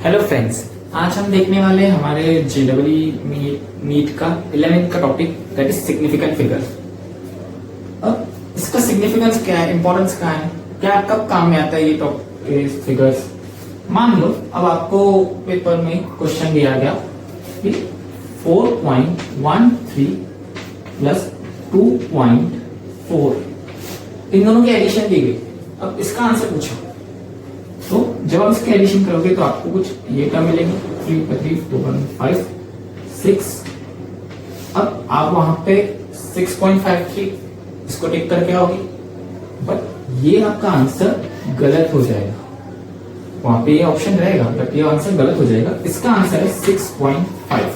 Hello friends, आज हम देखने वाले हैं हमारे जेडब्ल्यू नीट का 11th का topic that is significant figures. अब इसका सिग्निफिकेंस क्या है, इंपॉर्टेंस क्या है, क्या कब काम में आता है ये टॉपिक फिगर्स। मान लो अब आपको पेपर में क्वेश्चन दिया गया कि 4.13 प्लस 2.4 इन दोनों की एडिशन दी गई। अब इसका आंसर पूछो तो जब आप इसके एडिशन करोगे तो आपको कुछ ये टर्म मिलेगी 3 × 3 2.5 6। अब आप वहां पे 6.53 इसको टिक करके आओगे, बट ये आपका आंसर गलत हो जाएगा। वहां पे ये ऑप्शन रहेगा बट ये आंसर गलत हो जाएगा। इसका आंसर है 6.5।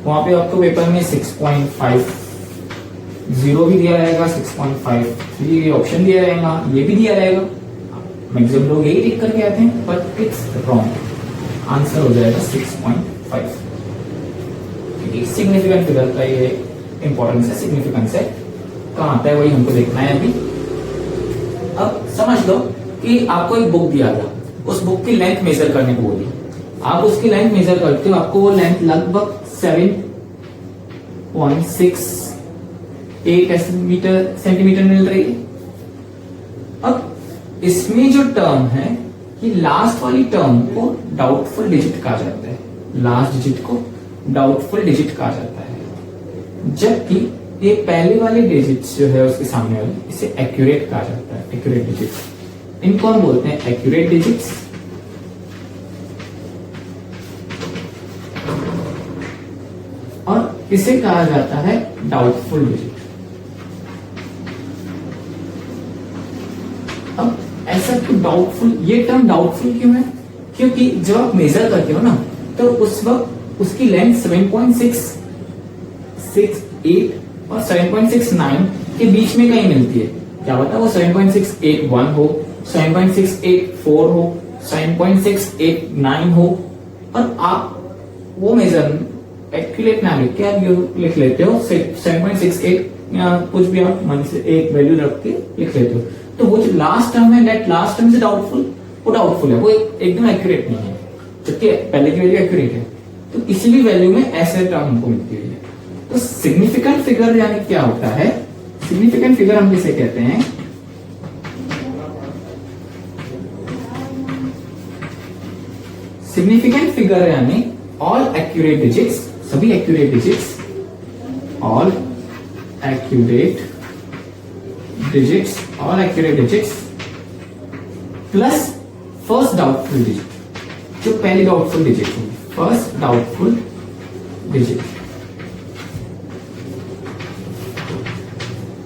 वहां पे आपको पेपर में 6.5 0 भी दिया रहेगा, 6.5 ये ऑप्शन दिया रहेगा, ये भी दिया रहेगा। मैक्सिमम लोग यही टिक करके आते हैं, बट इट्स रॉन्ग। आंसर हो जाएगा 6.5 क्योंकि सिग्निफिकेंट फिगर का ये इंपॉर्टेंस है, सिग्निफिकेंस है, कहां आता है वही हमको देखना है अभी। अब समझ लो कि आपको एक बुक दिया गया, उस बुक की लेंथ मेजर करने को बोली। आप उसकी लेंथ मेजर करते हो, आपको वो लेंथ लगभग 7.68 सेंटीमीटर मिल रही है। अब इसमें जो टर्म है कि लास्ट वाली टर्म को डाउटफुल डिजिट कहा जाता है, लास्ट डिजिट को डाउटफुल डिजिट कहा जाता है, जबकि ये पहले वाले डिजिट्स जो है उसके सामने वाले इसे एक्यूरेट कहा जाता है, एक्यूरेट डिजिट। इनको हम बोलते हैं एक्यूरेट डिजिट्स और इसे कहा जाता है डाउटफुल डिजिट। अब ऐसा क्यों डाउटफुल, ये टर्म डाउटफुल क्यों है? क्योंकि जब आप मेजर करते हो ना तो उस वक्त उसकी लेंथ 7.668 और 7.69 के बीच में कहीं मिलती है। क्या पता वो 7.681 हो, 7.684 हो, 7.689 हो, और आप वो मेजर एक्यूरेट ना लिख के आप लिख लेते हो 7.68 या कुछ भी आप मन से एक वैल्यू रख के लिख लेते हो। तो वो जो लास्ट टर्म है, that last term is doubtful, वो डाउटफुल है, वो एकदम एक्यूरेट नहीं है, जबकि पहले की वैल्यू एक्यूरेट है। तो किसी भी वैल्यू में ऐसे टर्म हमको मिलती है। तो सिग्निफिकेंट फिगर यानी क्या होता है? सिग्निफिकेंट फिगर हम किसे कहते हैं? सिग्निफिकेंट फिगर यानी ऑल एक्यूरेट डिजिट्स, सभी accurate digits, all accurate digits, all accurate digits plus first doubtful digit, जो पहली डाउटफुल डिजिट होगी, first doubtful digit.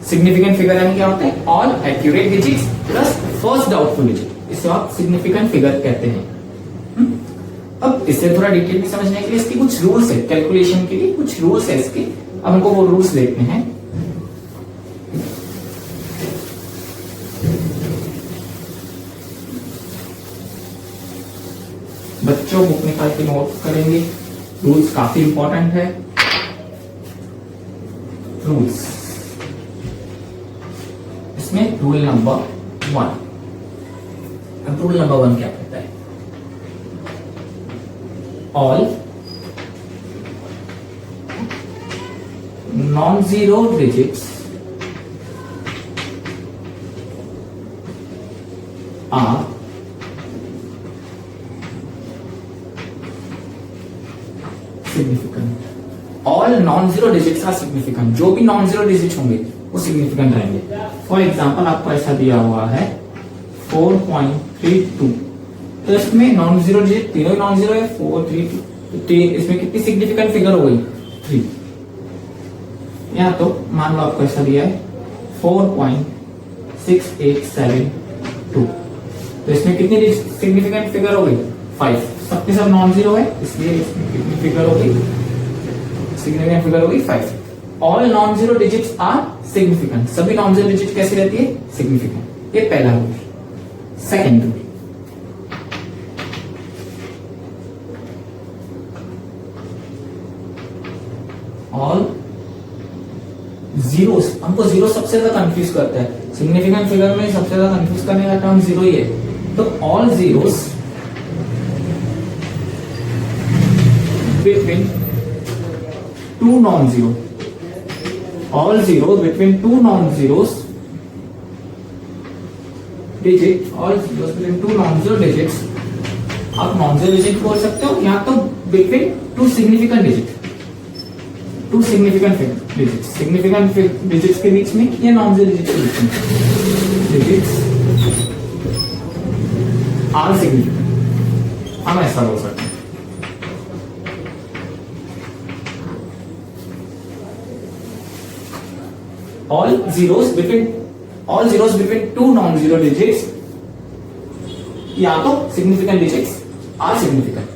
Significant figure यानी क्या होता है? All accurate digits plus first doubtful digit, इसे आप सिग्निफिकेंट फिगर कहते हैं। अब इससे थोड़ा डिटेल में समझने के लिए इसके कुछ रूल्स है, कैलकुलेशन के लिए कुछ रूल्स है इसके। अब हमको वो रूल्स देखने हैं। बच्चों बुक निकाल के नोट करेंगे, रूल्स काफी इंपॉर्टेंट है। रूल्स, इसमें रूल नंबर 1। अब रूल नंबर 1 क्या कहता है? All non zero digits are significant. All non zero digits are significant, जो भी नॉन जीरो डिजिट होंगे वो सिग्निफिकेंट रहेंगे। फॉर एग्जांपल आपको ऐसा दिया हुआ है 4.32, तो इसमें नॉन जीरो डिजिट तीनों ही नॉन जीरो है, 432, तो इसमें कितनी सिग्निफिकेंट फिगर हो गई? 3। या तो मान लो आपको ऐसा दिया है 4.6872, तो इसमें कितनी सिग्निफिकेंट फिगर हो गई? 5। सबके सब नॉन जीरो है, इसलिए इसमें कितनी फिगर हो गई? सिग्निफिकेंट फिगर हो गई 5। All non zero digits are significant, सभी नॉन जीरो डिजिट कैसी रहती है? सिग्निफिकेंट। ये पहला रूल। सेकेंड रूल, ऑल जीरो, हमको जीरो सबसे ज्यादा कंफ्यूज करता है, सिग्निफिकेंट फिगर में सबसे ज्यादा कंफ्यूज करने का टर्म जीरो ही है। तो all zeros between two non-zero, all zeros between two non-zeros digit, all zeros between two non-zero digits, आप non-zero digit बोल सकते हो या तो between two significant digit, two significant digits, significant digits के बीच में या non-zero digit के बीच में, digits are significant, हम ऐसा बोल सकते हैं. all zeros between two non-zero digits या तो significant digits are significant.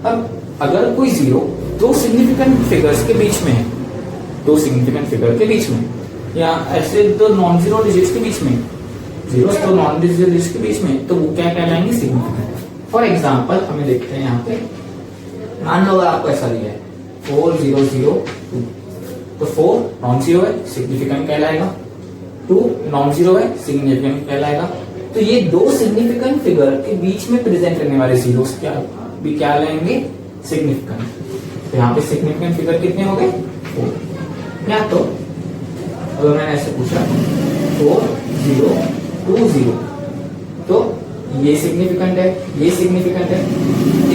अब अगर कोई जीरो दो significant figures के बीच में है, दो significant figure के बीच में या ऐसे दो non-zero digits के बीच में, zeros तो non-zero digits के बीच में, तो वो क्या कहलाएंगे? significant. फॉर एग्जाम्पल हमें देखते हैं यहाँ पे, मान लो आपको ऐसा दिया है 4002, तो 4 नॉन जीरो है, सिग्निफिकेंट कहलाएगा, 2 नॉन जीरो है, सिग्निफिकेंट कहलाएगा. तो ये दो सिग्निफिकेंट फिगर के बीच में प्रेजेंट रहने वाले जीरोस क्या लेंगे? सिग्निफिकेंट. तो यहाँ पे सिग्निफिकेंट फिगर कितने हो गए? 4. या तो अगर मैंने ऐसे पूछा 4020, तो ये सिग्निफिकेंट है, ये सिग्निफिकेंट है,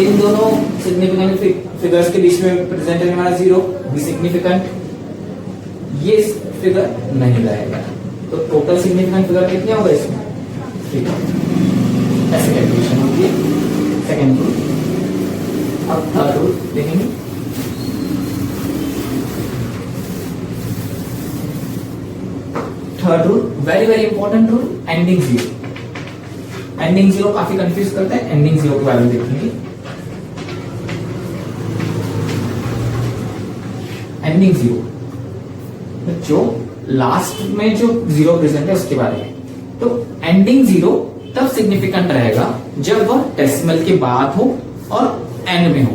इन दोनों सिग्निफिकेंट फिगर्स के बीच में प्रेजेंट रहने वाला जीरो भी सिग्निफिकेंट, ये फिगर नहीं रहेगा. तो टोटल सिग्निफिकेंट फिगर कितने होगा इसमें? ठीक है, ऐसे कैलकुलेशन होती है. Second rule. अब थर्ड रूल देखेंगे. Third rule very very important rule, ending zero. Ending zero काफी कंफ्यूज करता है, एंडिंग जीरो के बारे में देखेंगे. एंडिंग जीरो जो लास्ट में जो जीरो प्रेजेंट है उसके बारे में. तो एंडिंग जीरो तब सिग्निफिकेंट रहेगा जब वह डेसिमल के बाद हो और एंड में हो.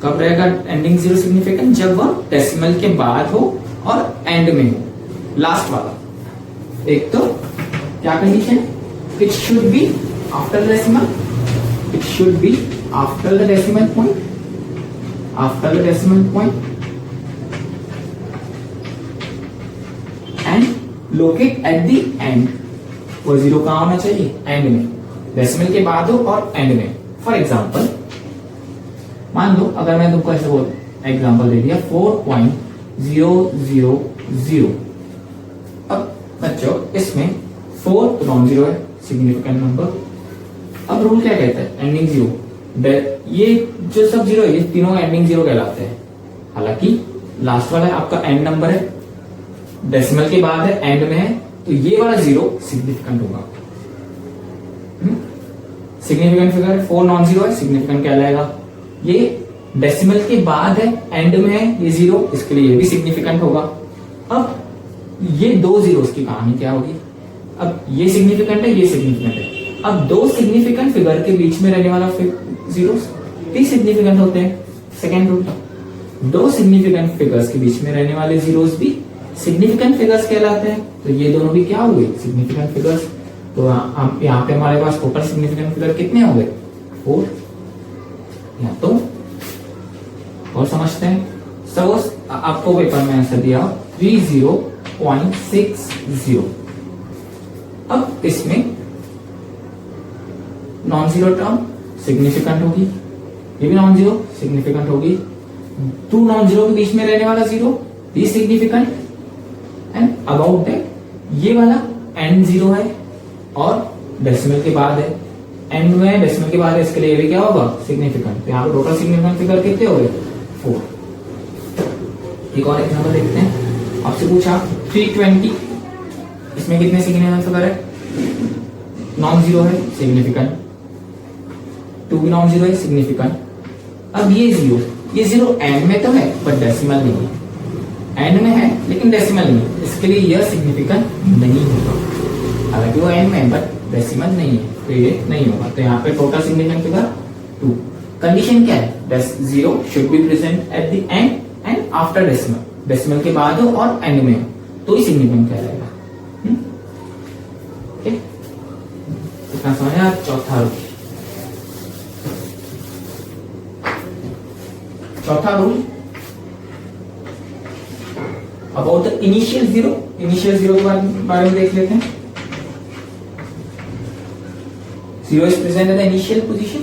कब रहेगा एंडिंग जीरो सिग्निफिकेंट? जब वह डेसिमल के बाद हो और एंड में हो, लास्ट वाला. एक तो क्या कंडीशन है? It should be after the decimal, it should be after the decimal point, after the decimal point, and locate at the end. वो जीरो कहां होना चाहिए? एंड में, डेसिमल के बाद हो और एंड में. फॉर एग्जाम्पल मान लो अगर मैं तुमको ऐसे बोल एग्जाम्पल दे दिया 4.000. अब बच्चों इसमें 4 तो नॉन जीरो है, सिग्निफिकेंट नंबर. अब रूल क्या कहता है? Ending zero. ये जो सब जीरो है ये तीनों एंडिंग जीरो कहलाते हैं. हालांकि लास्ट वाला आपका एंड नंबर है, डेसिमल के बाद है, एंड में है, तो ये वाला जीरो सिग्निफिकेंट होगा. सिग्निफिकेंट फिगर 4 नॉन जीरो है, सिग्निफिकेंट कहलाएगा. ये डेसिमल के बाद है, एंड में है ये जीरो, इसके लिए ये भी सिग्निफिकेंट होगा. अब ये दो जीरोस की कहानी क्या होगी? अब ये सिग्निफिकेंट है, ये सिग्निफिकेंट है. अब दो सिग्निफिकेंट फिगर के बीच में रहने वाला जीरोस भी सिग्निफिकेंट होते हैं. सेकेंड रूल, दो सिग्निफिकेंट फिगर्स के बीच में रहने वाले जीरोस भी सिग्निफिकेंट फिगर्स कहलाते हैं. तो ये दोनों भी क्या हुए? Significant figures. तो यहाँ पे हमारे पास टोटल सिग्निफिकेंट फिगर कितने हो गए? 4. या तो और समझते हैं. सपोज आपको पेपर में आंसर दिया 30.60. अब इसमें नॉन जीरो टर्म सिग्निफिकेंट होगी, ये भी नॉन जीरो सिग्निफिकेंट होगी. 2 नॉन जीरो के बीच में रहने वाला जीरो भी सिग्निफिकेंट. एंड अबाउट दैट ये वाला एंड जीरो है और डेसिमल के बाद है, एंड में डेसिमल के बाद है, इसके लिए भी क्या होगा? सिग्निफिकेंट. यहाँ पे टोटल सिग्निफिकेंट फिगर कितने हो गए? 4. एक और एग्जांपल देखते हैं. आपसे पूछा 320, इसमें कितने सिग्निफिकेंट फिगर है? नॉन जीरो है, सिग्निफिकेंट. 2 भी नॉन जीरो है, सिग्निफिकेंट. अब ये जीरो एंड में तो है बट डेसिमल नहीं है, एंड में है लेकिन डेसिमल नहीं, इसके लिए यह सिग्निफिकेंट नहीं होगा. हालांकि वो एंड में है बट डेसिमल नहीं है, तो ये नहीं होगा. तो यहाँ पे टोटल सिग्निफिकेंट फिगर 2. कंडीशन क्या है? Zero should be present at the end and after decimal, decimal के बाद हो और एंड में हो, तो ही सिग्निफिकेंट कहलाएगा. ठीक, इतना समझ आया. चौथा रूल चौथा rule about the initial zero के बारे में देख लेते हैं। Zero is present at the initial position.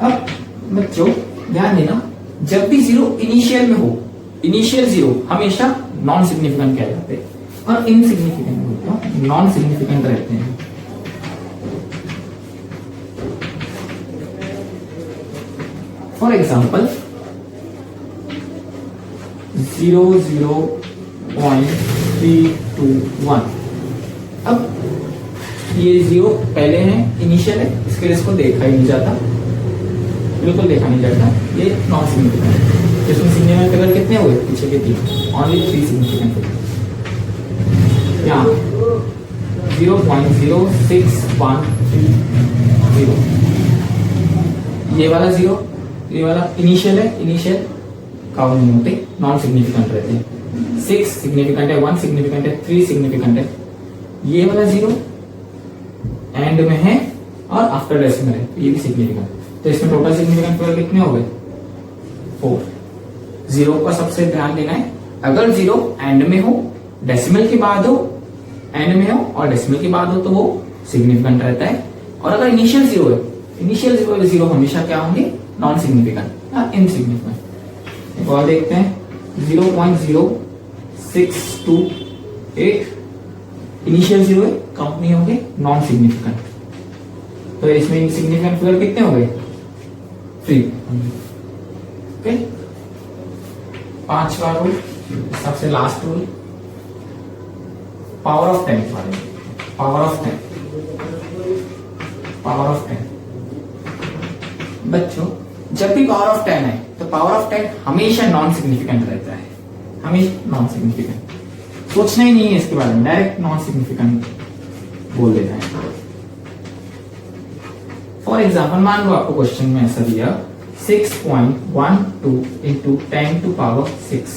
अब बच्चों ध्यान देना, जब भी जीरो इनिशियल में हो, इनिशियल जीरो हमेशा नॉन सिग्निफिकेंट कहलाते हैं और इनसिग्निफिकेंट नॉन सिग्निफिकेंट रहते हैं। For example 0.321। अब ये जीरो पहले है, इनिशियल है, इसके लिए इसको देखा ही नहीं जाता, बिल्कुल देखा नहीं जाता, ये नॉन सिग्निफिकेंट। इसमें सिग्निफिकेंट फिगर कितने हुए? पीछे के 3, ओनली 3 सिग्निफिकेंट फिगर। यहाँ 0.06130, ये वाला जीरो, ये वाला इनिशियल है, इनिशियल काउंट नहीं होते, नॉन सिग्निफिकेंट रहते हैं। 6 सिग्निफिकेंट है, 1 सिग्निफिकेंट है, 3 सिग्निफिकेंट है। ये वाला जीरो एंड में है और आफ्टर डेसिमल है, ये भी सिग्निफिकेंट। तो इसमें टोटल सिग्निफिकेंट फिगर कितने हो गए? 4। जीरो का सबसे ध्यान देना है, अगर जीरो एंड में हो, डेसिमल के बाद हो, एंड में हो और डेसिमल के बाद हो तो वो सिग्निफिकेंट रहता है। और अगर इनिशियल जीरो है, इनिशियल जीरो हमेशा क्या होंगे? नॉन सिग्निफिकेंट या इनसिग्निफिकेंट। एक और देखते हैं 0.0628, इनिशियल जीरो है, काउंट नहीं होंगे, नॉन सिग्निफिकेंट। तो इसमें इनसिग्निफिकेंट फिगर कितने हो गए? 3। ओके, 5वां रूल, सबसे लास्ट रूल, पावर ऑफ 10 के बारे में। पावर ऑफ 10, पावर ऑफ 10 बच्चों, जब भी पावर ऑफ 10 है तो पावर ऑफ 10 हमेशा नॉन सिग्निफिकेंट रहता है, हमेशा नॉन सिग्निफिकेंट। सोचना ही नहीं है इसके बारे में, डायरेक्ट नॉन सिग्निफिकेंट बोल देना है। फॉर एग्जाम्पल मान लो आपको क्वेश्चन में ऐसा दिया 6.12 इंटू 10 टू पावर 6,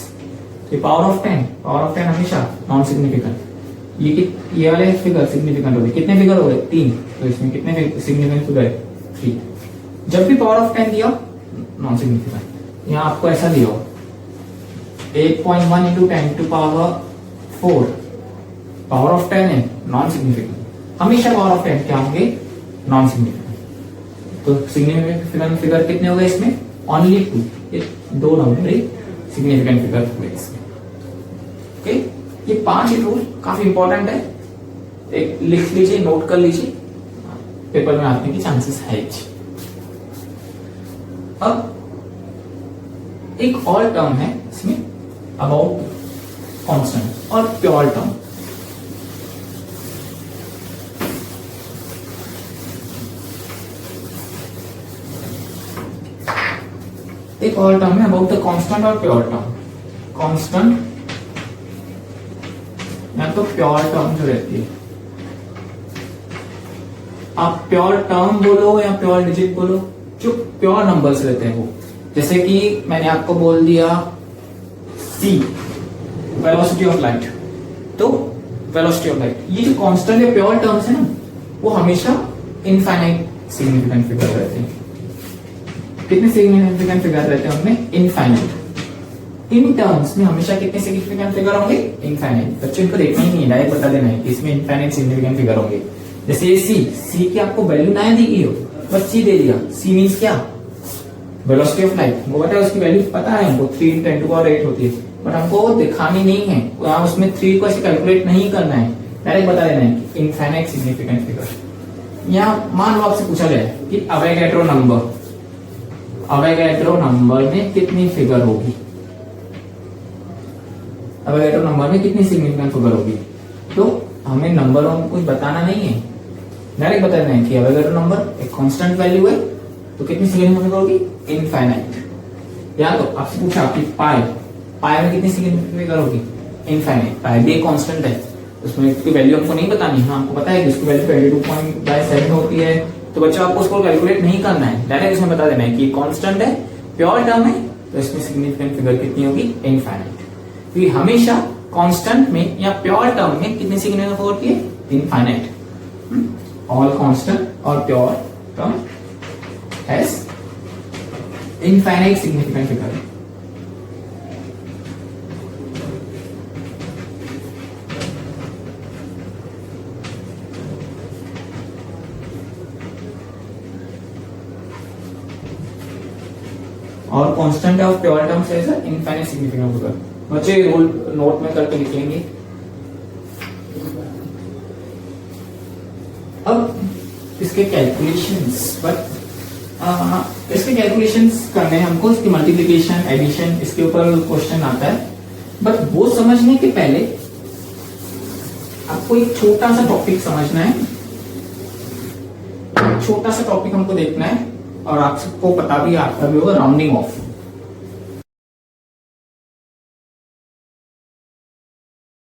ये पावर ऑफ 10 हमेशा नॉन सिग्निफिकेंट। ये वाले फिगर सिग्निफिकेंट हो गए, कितने फिगर हो गए? 3। तो इसमें कितने सिग्निफिकेंट फिगर? 3। जब भी पावर ऑफ 10 दिया नॉन सिग्निफिकेंट। यहां आपको ऐसा दिया हो 8.1 into 10 to power 4, power of 10 है, नॉन सिग्निफिकेंट। हमेशा पावर ऑफ 10 क्या होंगे? Non significant. तो सिग्निफिकेंट फिगर कितने हो गए इसमें? ओनली 2, ये 2 नंबर ही सिग्निफिकेंट फिगर हुए इसमें। ओके, ये 5 रूल काफी इंपॉर्टेंट है, एक लिख लीजिए, नोट कर लीजिए, पेपर में आने की चांसेस है। अब एक और टर्म है इसमें अबाउट कांस्टेंट और प्योर टर्म। एक और टर्म है अबाउट द कांस्टेंट और प्योर टर्म। कांस्टेंट या तो प्योर टर्म जो रहती है, आप प्योर टर्म बोलो या प्योर डिजिट बोलो, जो प्योर नंबर्स रहते हैं वो, जैसे कि मैंने आपको बोल दिया c, वेलोसिटी ऑफ लाइट, तो वेलोसिटी ऑफ लाइट, ये जो कांस्टेंट या प्योर टर्म्स है ना, वो हमेशा इनफाइनाइट सिग्निफिकेंट फिगर रहते हैं। कितने सिग्निफिकेंट फिगर रहते हैं उनमें? इनफाइनाइट। इन टर्म्स में हमेशा कितने सिग्निफिकेंट फिगर होंगे? इनफाइनाइट। बच्चों इनको देखना ही नहीं है, डायरेक्ट बता देना है कि इसमें इनफाइनाइट सिग्निफिकेंट फिगर होंगे। जैसे ये सी की आपको वैल्यू ना दी गई हो, बस सी दे दिया। सी मीन्स क्या? Velocity of light. वो पता है, उसकी वैल्यू पता है हमको, 3 × 10⁸ होती है, बट हमको दिखानी नहीं है, उसमें 3 को ऐसे कैलकुलेट नहीं करना है, डायरेक्ट बता देना है कि इनफाइनाइट सिग्निफिकेंट फिगर। यहाँ मान लो आपसे पूछा गया कि अवोगाड्रो नंबर में कितनी फिगर होगी, अवोगाड्रो नंबर में कितनी सिग्निफिकेंट फिगर होगी, तो हमें नंबरों को कुछ बताना नहीं है, डायरेक्ट बता देना है कि अवोगाड्रो नंबर एक कांस्टेंट वैल्यू है, तो कितनी सिग्निफिकेंट फिगर होगी? इनफाइनाइट। या तो आपसे पूछा कि पाई में कितनी सिग्निफिकेंट फिगर होगी? इनफाइनाइट। पाई भी एक कांस्टेंट है, उसमें उसकी वैल्यू हमको नहीं बतानी है, हमको पता है कि उसकी वैल्यू 22.7 होती है, तो बच्चों आपको उसको कैलकुलेट नहीं करना है, डायरेक्ट इसमें बता देना है कि कांस्टेंट है, प्योर टर्म है, तो इसमें सिग्निफिकेंट फिगर कितनी होगी? इनफाइनाइट। तो हमेशा कांस्टेंट में या प्योर टर्म में कितनी सिग्निफिकेंट फिगर होती है? इनफाइनाइट। ऑल कांस्टेंट और pure term has infinite significant figure. और constant of pure terms as infinite significant होगा। बच्चे रूल नोट में करके लिखेंगे। अब इसके कैलकुलेशंस, बट इसके कैलकुलेशंस करने हैं हमको, इसकी मल्टीप्लिकेशन एडिशन इसके ऊपर क्वेश्चन आता है। बट वो समझने के पहले आपको एक छोटा सा टॉपिक समझना है, छोटा सा टॉपिक हमको देखना है, और आप सबको पता भी, आपका भी होगा, राउंडिंग ऑफ।